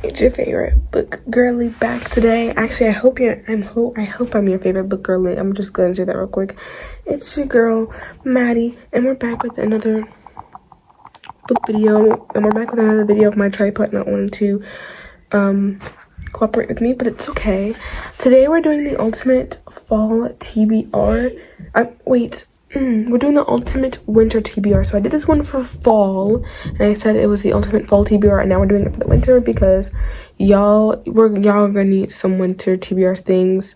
It's your favorite book girly back today. Actually, I hope I'm your favorite book girly. I'm just gonna say that real quick. It's your girl Maddie, and we're back with another book video, and we're back with another video of my tripod not wanting to cooperate with me, but it's okay. Today we're doing the ultimate fall TBR. We're doing the ultimate winter TBR. So I did this one for fall, and I said it was the ultimate fall TBR, and now we're doing it for the winter because y'all gonna need some winter TBR things.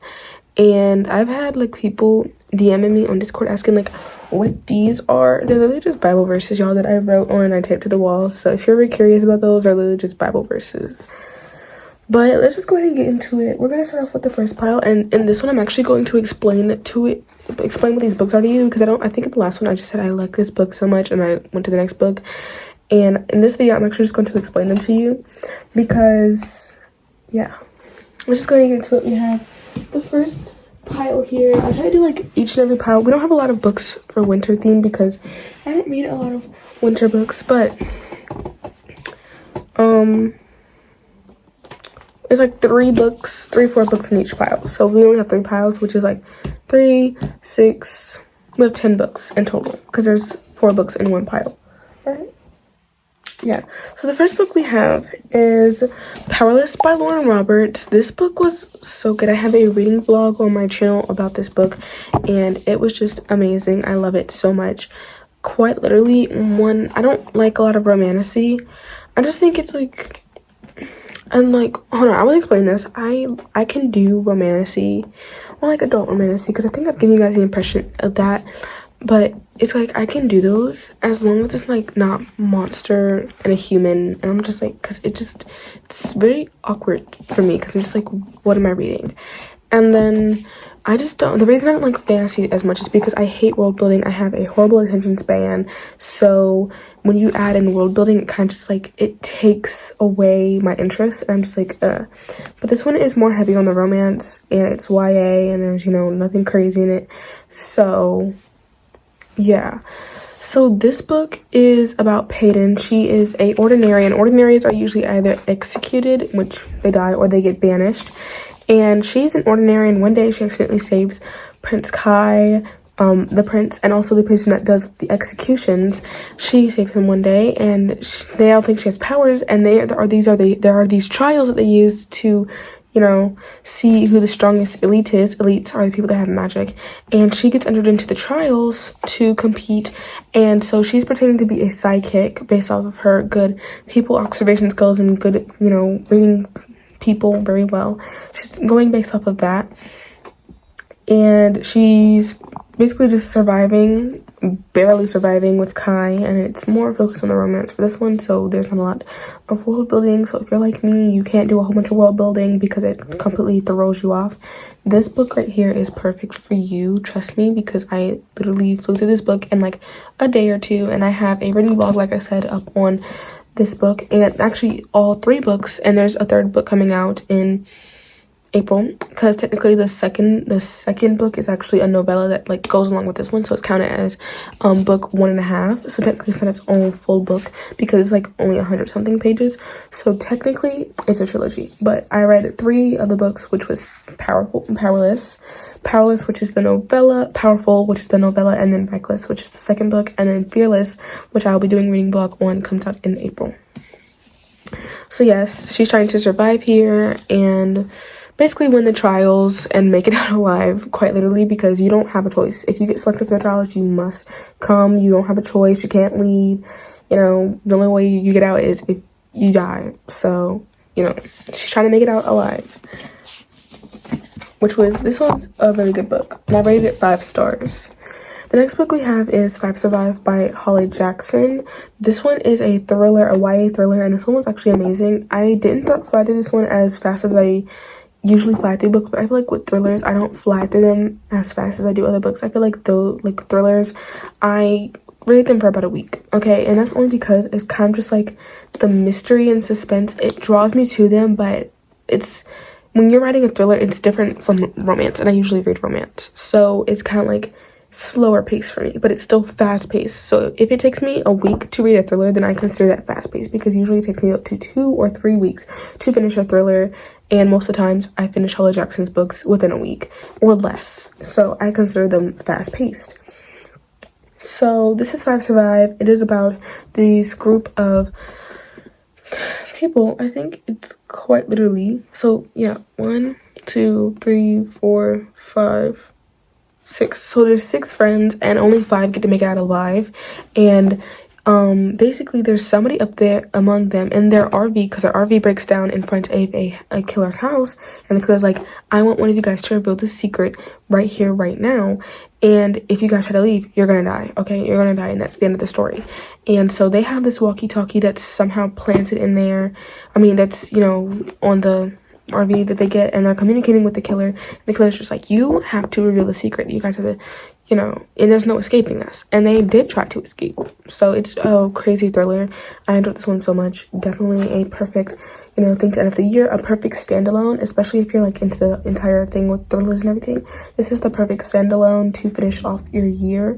And I've had like people DMing me on Discord asking like what these are. They're literally just Bible verses, y'all, that I wrote on and I taped to the wall. So if you're ever curious about those, they're literally just Bible verses. But let's just go ahead and get into it. We're gonna start off with the first pile, and in this one I'm actually going to explain what these books are to you, because I think in the last one I just said I like this book so much and I went to the next book. And in this video I'm actually just going to explain them to you because yeah. Let's just go ahead and get into it. We have the first pile here. I try to do like each and every pile. We don't have a lot of books for winter theme because I don't read a lot of winter books, but it's like 4 books in each pile. So we only have 3 piles, which is like 3, 6, we have 10 books in total because there's 4 books in one pile, right? Yeah. So the first book we have is Powerless by Lauren Roberts. This book was so good. I have a reading vlog on my channel about this book, and it was just amazing. I love it so much. Quite literally, I don't like a lot of romantasy. I just think it's like, and like, hold on, I will explain this. I can do romantasy, or like adult romantasy, because I think I've given you guys the impression of that. But it's like I can do those as long as it's like not monster and a human. And I'm just like, because it's very awkward for me because I'm just like, what am I reading? And then I just don't. The reason I don't like fantasy as much is because I hate world building. I have a horrible attention span, so when you add in world building, it kind of just like, it takes away my interest, and I'm just like, But this one is more heavy on the romance, and it's YA, and there's, nothing crazy in it. So yeah. So this book is about Peyton. She is a ordinarian. Ordinarians are usually either executed, which they die, or they get banished. And she's an ordinarian. One day she accidentally saves Prince Kai, the prince, and also the person that does the executions. She saves him one day, and they all think she has powers. And there are these trials that they use to, see who the strongest elite is. Elites are the people that have magic, and she gets entered into the trials to compete. And so she's pretending to be a psychic based off of her good people observation skills and good, reading people very well. She's going based off of that, and she's basically just barely surviving with Kai, and it's more focused on the romance for this one, so there's not a lot of world building. So if you're like me, you can't do a whole bunch of world building because it completely throws you off. This book right here is perfect for you, trust me, because I literally flew through this book in like a day or two, and I have a written vlog, like I said, up on this book, and actually all 3 books, and there's a 3rd book coming out in April, because technically the second book is actually a novella that like goes along with this one, so it's counted as book 1.5. So technically it's not its own full book because it's like only 100 something pages, so technically it's a trilogy. But I read 3 of the books, which was Powerless, which is the novella, Powerful, which is the novella, and then Reckless, which is the 2nd book, and then Fearless, which I'll be doing reading vlog on, comes out in April. So yes, she's trying to survive here and basically win the trials and make it out alive, quite literally, because you don't have a choice. If you get selected for the trials, you must come. You don't have a choice. You can't leave. The only way you get out is if you die. So, she's trying to make it out alive. This one's a very good book, and I rated it 5 stars. The next book we have is 5 Survive by Holly Jackson. This one is a thriller, a YA thriller, and this one was actually amazing. I didn't fly through this one as fast as I usually fly through books, but I feel like with thrillers, I don't fly through them as fast as I do other books. I feel like thrillers, I read them for about a week, okay? And that's only because it's kind of just like the mystery and suspense. It draws me to them, but when you're writing a thriller, it's different from romance, and I usually read romance. So it's kind of like slower pace for me, but it's still fast paced. So if it takes me a week to read a thriller, then I consider that fast paced, because usually it takes me up to 2 or 3 weeks to finish a thriller, and most of the times I finish Shirley Jackson's books within a week or less. So I consider them fast paced. So this is Five Survive. It is about this group of people. I think it's quite literally, so yeah, 1, 2, 3, 4, 5, 6. So there's 6 friends and only 5 get to make it out alive. And basically there's somebody up there among them in their RV, because their RV breaks down in front of a killer's house, and the killer's like, I want one of you guys to reveal the secret right here, right now, and if you guys try to leave, you're gonna die. Okay, you're gonna die, and that's the end of the story. And so they have this walkie-talkie that's somehow planted in there, that's, you know, on the RV that they get, and they're communicating with the killer. The killer's just like, you have to reveal the secret, you guys have to, you know, and there's no escaping this. And they did try to escape. So it's a crazy thriller. I enjoyed this one so much. Definitely a perfect, you know, thing to end of the year, a perfect standalone, especially if you're like into the entire thing with thrillers and everything. This is the perfect standalone to finish off your year.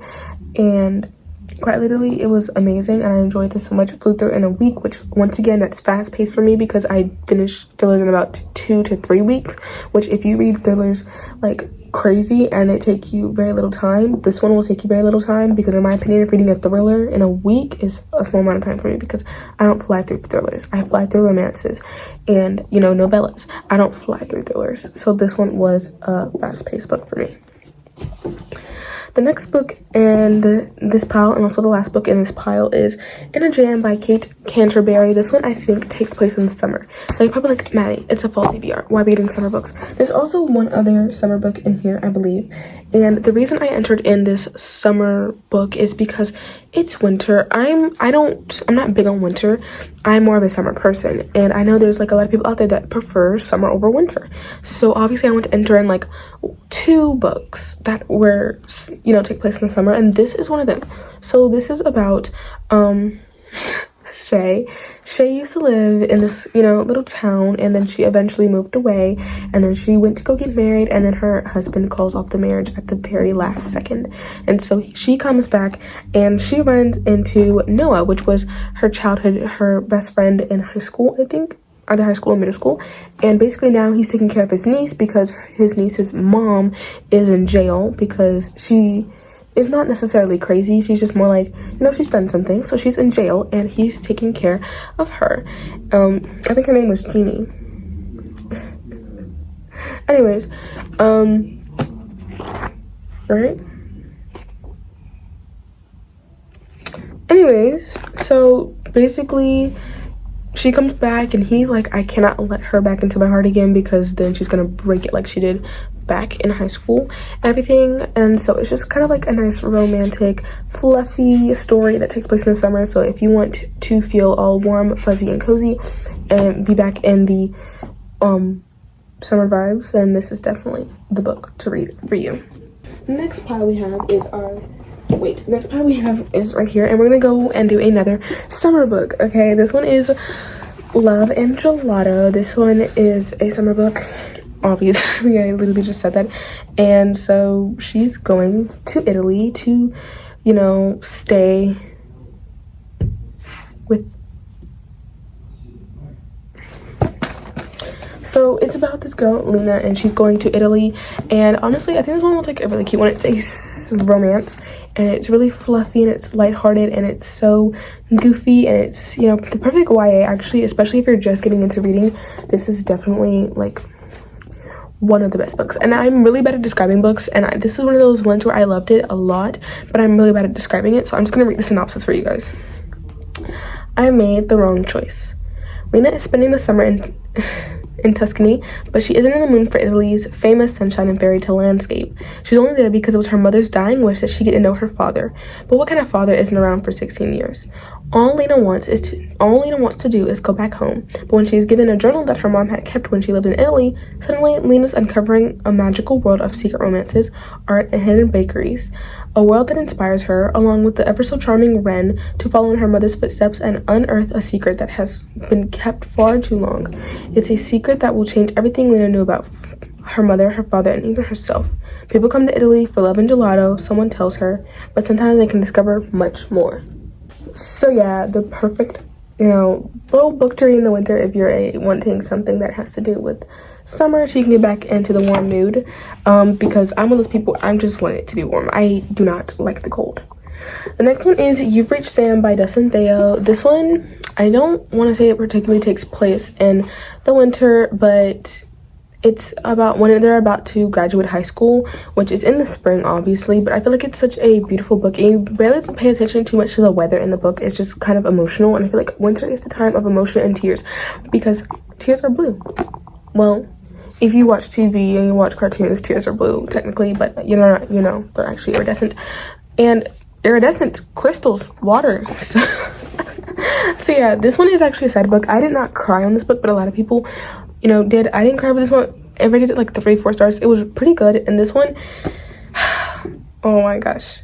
And quite literally, it was amazing, and I enjoyed this so much. It flew through in a week, which once again, that's fast paced for me, because I finish thrillers in about 2 to 3 weeks, which if you read thrillers like crazy and they take you very little time, this one will take you very little time, because in my opinion, reading a thriller in a week is a small amount of time for me, because I don't fly through thrillers. I fly through romances and, you know, novellas. I don't fly through thrillers. So this one was a fast paced book for me. The next book in this pile, and also the last book in this pile, is In a Jam by Kate Canterbury. This one I think takes place in the summer. Like, probably like, Maddie, it's a fall TBR. Why are we reading summer books? There's also one other summer book in here, I believe. And the reason I entered in this summer book is because it's winter. I'm not big on winter. I'm more of a summer person, and I know there's like a lot of people out there that prefer summer over winter. So obviously I want to enter in like 2 books that were, you know, take place in the summer, and this is one of them. So this is about Shay. Shay used to live in this, you know, little town, and then she eventually moved away, and then she went to go get married, and then her husband calls off the marriage at the very last second. And so she comes back, and she runs into Noah, which was her childhood, her best friend in high school, I think, either high school or middle school. And basically now he's taking care of his niece, because his niece's mom is in jail, because she is not necessarily crazy. She's just more like, you know, she's done something. So she's in jail, and he's taking care of her. I think her name was Jeannie. Anyways, right? Anyways, so basically she comes back, and he's like, I cannot let her back into my heart again, because then she's gonna break it like she did back in high school and everything. And so it's just kind of like a nice romantic fluffy story that takes place in the summer. So if you want to feel all warm, fuzzy, and cozy and be back in the summer vibes, then this is definitely the book to read for you. Next pile we have is right here, and we're gonna go and do another summer book. Okay, this one is Love and Gelato. This one is a summer book. Obviously, I literally just said that. And so she's going to Italy to, you know, stay with. So it's about this girl, Lena, and she's going to Italy. And honestly, I think this one will take a really cute one. It's a romance, and it's really fluffy, and it's lighthearted, and it's so goofy, and it's, you know, the perfect YA, actually, especially if you're just getting into reading. This is definitely like one of the best books. And I'm really bad at describing books, and this is one of those ones where I loved it a lot, but I'm really bad at describing it. So I'm just gonna read the synopsis for you guys. I made the wrong choice. Lena is spending the summer in Tuscany, but she isn't in the mood for Italy's famous sunshine and fairy tale landscape. She's only there because it was her mother's dying wish that she get to know her father. But what kind of father isn't around for 16 years? All Lena wants to do is go back home. But when she is given a journal that her mom had kept when she lived in Italy, suddenly Lena's uncovering a magical world of secret romances, art, and hidden bakeries. A world that inspires her, along with the ever so charming Wren, to follow in her mother's footsteps and unearth a secret that has been kept far too long. It's a secret that will change everything Lena knew about her mother, her father, and even herself. People come to Italy for love and gelato, someone tells her, but sometimes they can discover much more. So yeah, the perfect, little book to read in the winter if you're wanting something that has to do with summer so you can get back into the warm mood, because I'm one of those people, I just want it to be warm. I do not like the cold. The next one is You've Reached Sam by Dustin Theo. This one, I don't want to say it particularly takes place in the winter, but it's about when they're about to graduate high school, which is in the spring, obviously. But I feel like it's such a beautiful book, and you barely have to pay attention too much to the weather in the book. It's just kind of emotional, and I feel like winter is the time of emotion and tears, because tears are blue. Well, if you watch TV and you watch cartoons, tears are blue, technically, but they're actually iridescent. And iridescent crystals, water. So yeah, this one is actually a sad book. I did not cry on this book, but a lot of people did. I didn't cry with this one. I rated it like 3-4 stars. It was pretty good. And this one, oh my gosh.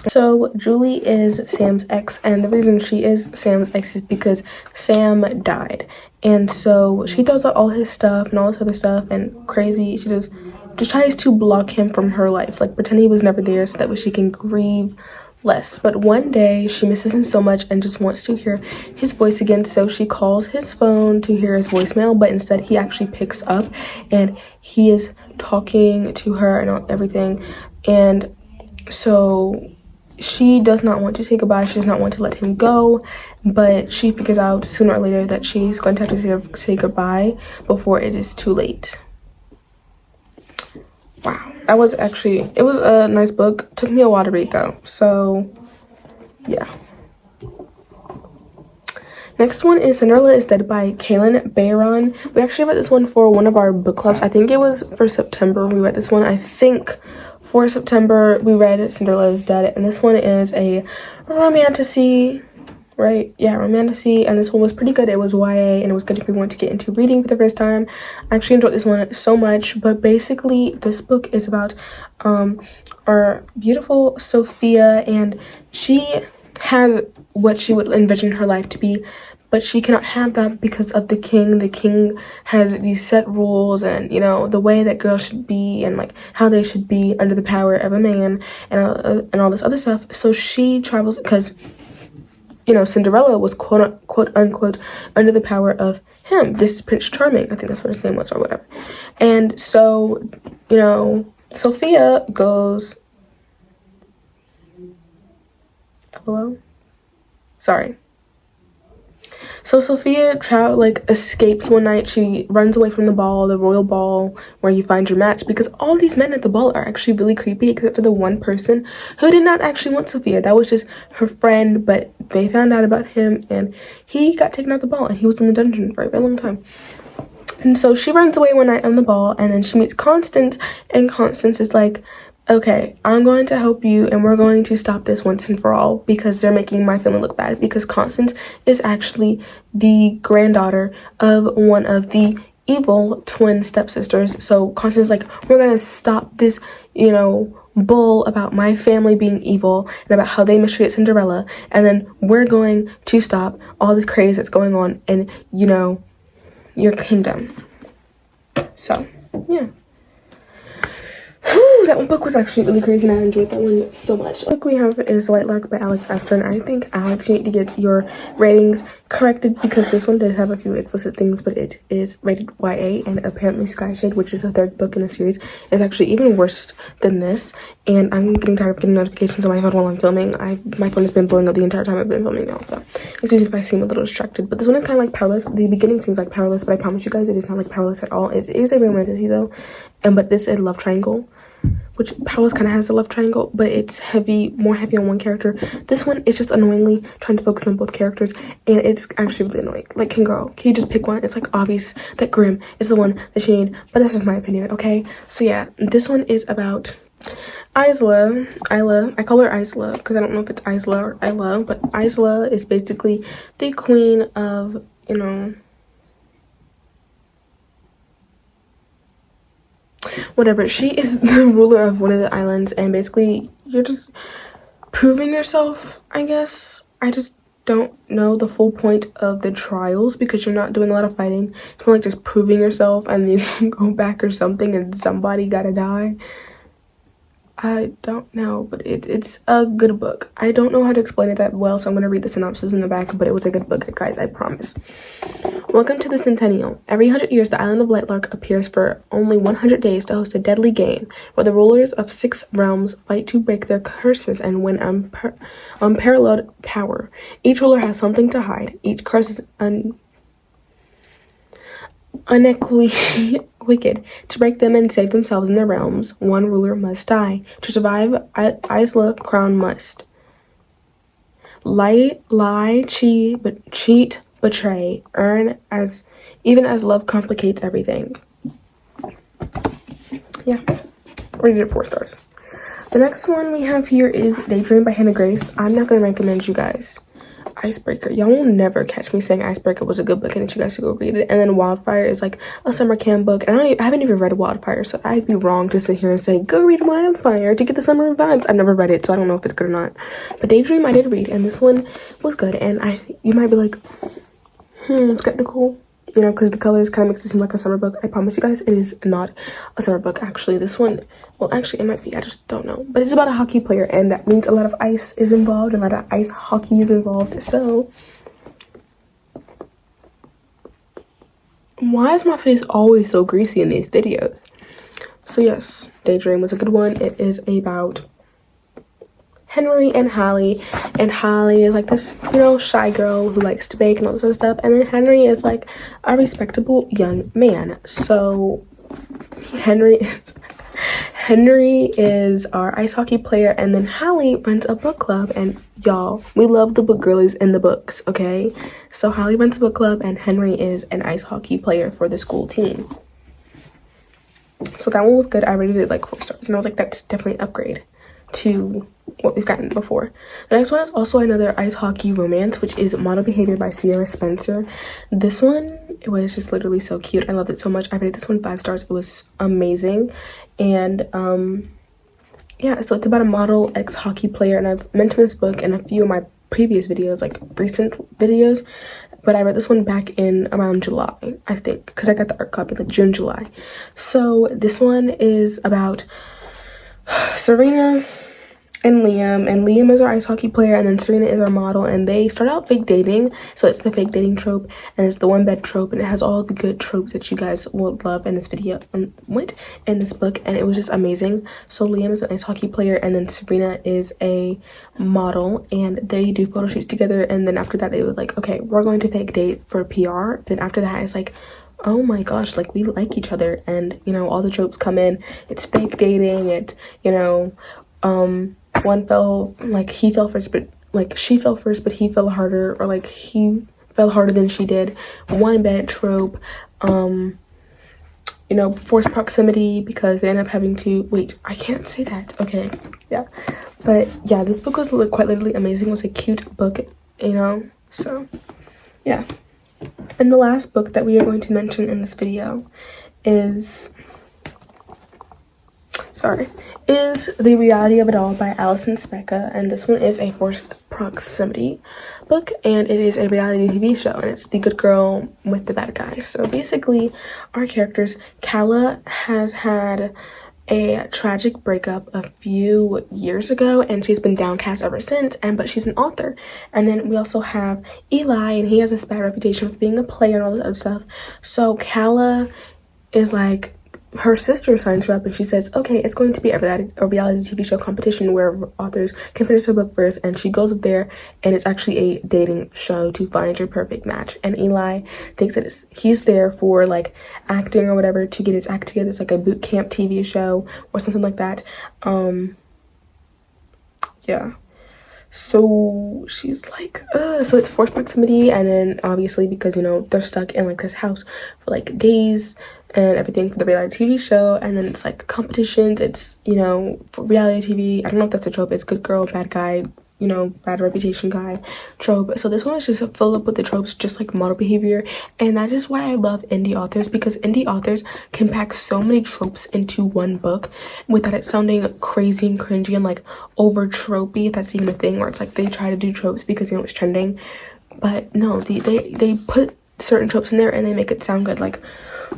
So Julie is Sam's ex, and the reason she is Sam's ex is because Sam died. And so she throws out all his stuff and all this other stuff and crazy. She just tries to block him from her life, like pretend he was never there so that way she can grieve less. But one day she misses him so much and just wants to hear his voice again, so she calls his phone to hear his voicemail, but instead he actually picks up and he is talking to her and everything. And so she does not want to say goodbye. She does not want to let him go, but she figures out sooner or later that she's going to have to say goodbye before it is too late. Wow, it was a nice book. Took me a while to read though, so yeah. Next one is Cinderella is Dead by 𝙤𝙤𝙘𝙞𝙧𝙨. We actually read this one for one of our book clubs. I think it was for September we read this one. I think for September we read Cinderella is Dead, and this one is a romantasy, right? Yeah, romantasy, and this one was pretty good. It was YA, and it was good if you want to get into reading for the first time. I actually enjoyed this one so much. But basically this book is about our beautiful Sophia, and she has what she would envision her life to be, but she cannot have that because of the king. The king has these set rules and the way that girls should be and like how they should be under the power of a man and all this other stuff. So she travels because Cinderella was quote unquote under the power of him, this Prince Charming. I think that's what his name was or whatever. And so, Sophia goes, hello? Sorry. So Sophia escapes one night. She runs away from the ball, the royal ball, where you find your match, because all these men at the ball are actually really creepy, except for the one person who did not actually want Sophia. That was just her friend, but they found out about him, and he got taken out the ball, and he was in the dungeon for a very long time. And so she runs away one night on the ball, and then she meets Constance, and Constance is like, okay, I'm going to help you, and we're going to stop this once and for all, because they're making my family look bad, because Constance is actually the granddaughter of one of the evil twin stepsisters. So Constance is like, we're going to stop this, bull about my family being evil and about how they mistreated Cinderella, and then we're going to stop all the craze that's going on in, your kingdom. So, yeah. Whew, that one book was actually really crazy, and I enjoyed that one so much. The book we have is Lightlark by Alex Astor, and I think Alex, you need to get your ratings corrected, because this one did have a few explicit things, but it is rated YA, and apparently 𝙬𝙤𝙀, which is the third book in the series, is actually even worse than this. And I'm getting tired of getting notifications on my phone while I'm filming. My phone has been blowing up the entire time I've been filming now, so excuse me if I seem a little distracted. But this one is kind of like Powerless. The beginning seems like Powerless, but I promise you guys it is not like Powerless at all. It is a romantasy though, but this is a love triangle, which Powerless kind of has a love triangle, but it's more heavy on one character. This one is just annoyingly trying to focus on both characters, and it's actually really annoying. Like, can you just pick one? It's like obvious that Grimm is the one that you need, but that's just my opinion, okay? So yeah, this one is about Isla. I call her Isla because I don't know if it's Isla or Isla, but Isla is basically the queen of, whatever. She is the ruler of one of the islands, and basically you're just proving yourself, I guess. don't know the full point of the trials because you're not doing a lot of fighting. It's more like just proving yourself and then you go back or something and somebody gotta die. I don't know, but it's a good book. I don't know how to explain it that well, so I'm going to read the synopsis in the back, but it was a good book, guys, I promise. Welcome to the Centennial. Every 100 years, the island of Lightlark appears for only 100 days to host a deadly game where the rulers of 6 realms fight to break their curses and win unparalleled power. Each ruler has something to hide. Each curse is unequally wicked. To break them and save themselves in their realms, one ruler must die. To survive, 𝙎𝙤𝙬𝙀 crown must. Lie, cheat, betray, earn even as love complicates everything. Yeah, rated it 4 stars. The next one we have here is Daydream by Hannah Grace. I'm not going to recommend you guys Icebreaker. Y'all will never catch me saying Icebreaker was a good book and that you guys should go read it. And then Wildfire is like a summer camp book, and I haven't even read Wildfire, so I'd be wrong to sit here and say go read Wildfire to get the summer vibes. I've never read it, so I don't know if it's good or not. But Daydream I did read, and this one was good. And you might be like, skeptical, you know, because the colors kind of makes it seem like a summer book. I promise you guys, it is not a summer book. Actually, this one, well, actually, it might be. I just don't know. But it's about a hockey player, and that means a lot of ice is involved, and a lot of ice hockey is involved. So, why is my face always so greasy in these videos? So, yes, Daydream was a good one. It is about Henry and Hallie, and Hallie is like this, you know, shy girl who likes to bake and all this other stuff, and then Henry is like a respectable young man. So Henry is our ice hockey player, and then Hallie runs a book club, and y'all, we love the book girlies in the books, okay? So Hallie runs a book club, and Henry is an ice hockey player for the school team. So that one was good. I rated it like 4 stars, and I was like, that's definitely an upgrade to what we've gotten before. The next one is also another ice hockey romance, which is Model Behavior by Sierra Spencer. This one, it was just literally so cute. I loved it so much. I rated this one 5 stars. It was amazing. And yeah, so it's about a model ex-hockey player, and I've mentioned this book in a few of my previous videos, like recent videos, but I read this one back in around July, I think, because I got the art copy like June, July. So this one is about Serena and Liam is our ice hockey player, and then Serena is our model, and they start out fake dating. So it's the fake dating trope, and it's the one bed trope, and it has all the good tropes that you guys will love in this video and in this book, and it was just amazing. So Liam is an ice hockey player, and then Serena is a model, and they do photo shoots together, and then after that they were like, okay, we're going to fake date for PR. Then after that it's like, oh my gosh, like we like each other, and you know, all the tropes come in. It's fake dating, it's, you know, one fell, like he fell first, but like she fell first but he fell harder, or like he fell harder than she did. One bed trope, you know, forced proximity because they end up having to wait, I can't say that, okay, yeah. But yeah, this book was quite literally amazing. It was a cute book, you know, so yeah. And the last book that we are going to mention in this video is The Reality of It All by Alison Specka, and this one is a forced proximity book, and it is a reality TV show, and it's the good girl with the bad guy. So basically, our characters, Kala has had a tragic breakup a few years ago, and she's been downcast ever since, but she's an author. And then we also have Eli, and he has this bad reputation of being a player and all this other stuff. So Kala is like, her sister signs her up, and she says, okay, it's going to be a reality TV show competition where authors can finish their book first, and she goes up there, and it's actually a dating show to find your perfect match. And Eli thinks that he's there for like acting or whatever, to get his act together. It's like a boot camp TV show or something like that. Yeah, so she's like, so it's forced proximity, and then obviously because, you know, they're stuck in like this house for like days and everything for the reality TV show, and then it's like competitions, it's, you know, for reality TV, I don't know if that's a trope, it's good girl, bad guy, you know, bad reputation guy trope. So this one is just filled up with the tropes, just like model behavior. And that is why I love indie authors, because indie authors can pack so many tropes into one book without it sounding crazy and cringy and like over tropey, if that's even a thing, where it's like they try to do tropes because, you know, it's trending. But no, they put certain tropes in there and they make it sound good. Like,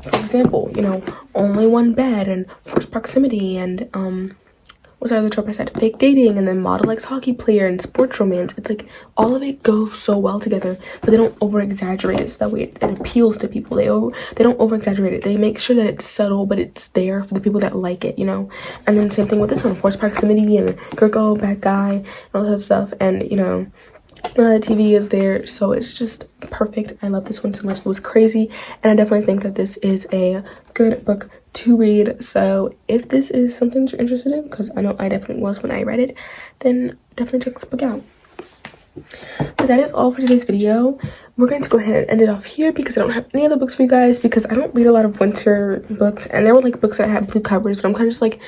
for example, you know, only one bed and forced proximity and what's the other trope I said? Fake dating, and then model ex-hockey player and sports romance. It's like all of it goes so well together, but they don't over exaggerate it so that way it appeals to people. They don't over exaggerate it. They make sure that it's subtle, but it's there for the people that like it, you know. And then same thing with this one, forced proximity and Gurgo, bad guy, and all that stuff. And you know, TV is there, so it's just perfect. I love this one so much. It was crazy, and I definitely think that this is a good book to read. So if this is something you're interested in, because I know I definitely was when I read it, then definitely check this book out. But that is all for today's video. We're going to go ahead and end it off here because I don't have any other books for you guys, because I don't read a lot of winter books, and there were like books that had blue covers, but I'm kind of just like,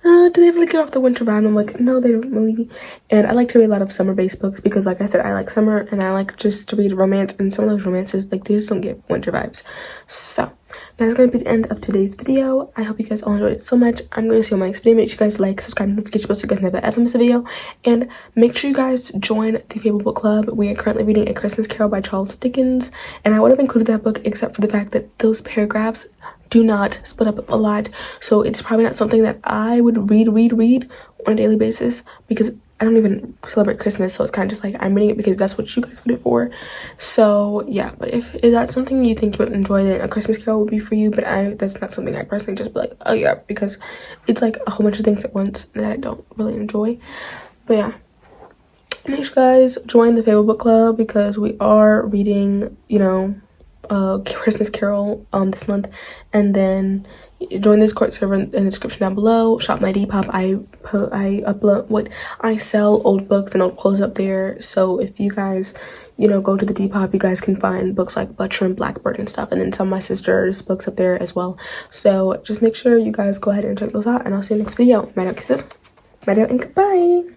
do they really get off the winter vibe? And I'm like, no, they don't really. And I like to read a lot of summer-based books because, like I said, I like summer, and I like just to read romance, and some of those romances, like, they just don't get winter vibes. So that is going to be the end of today's video. I hope you guys all enjoyed it so much. I'm going to see you on my next video. Make sure you guys like, subscribe, and notification so you guys never ever miss a video. And make sure you guys join the Fable Book Club. We are currently reading A Christmas Carol by Charles Dickens, and I would have included that book except for the fact that those paragraphs do not split up a lot, so it's probably not something that I would read on a daily basis, because I don't even celebrate Christmas, so it's kind of just like I'm reading it because that's what you guys read it for. So yeah, but if that's something you think you would enjoy, then A Christmas Carol would be for you. But that's not something I personally just be like, oh yeah, because it's like a whole bunch of things at once that I don't really enjoy. But yeah, make sure you guys join the Fable Book Club because we are reading, you know, Christmas Carol this month. And then join this Discord server in the description down below. Shop my Depop. I sell old books and old clothes up there, so if you guys, you know, go to the Depop, you guys can find books like Butcher and Blackbird and stuff, and then some of my sister's books up there as well. So just make sure you guys go ahead and check those out, and I'll see you next video. My name is Kisses. My name and goodbye.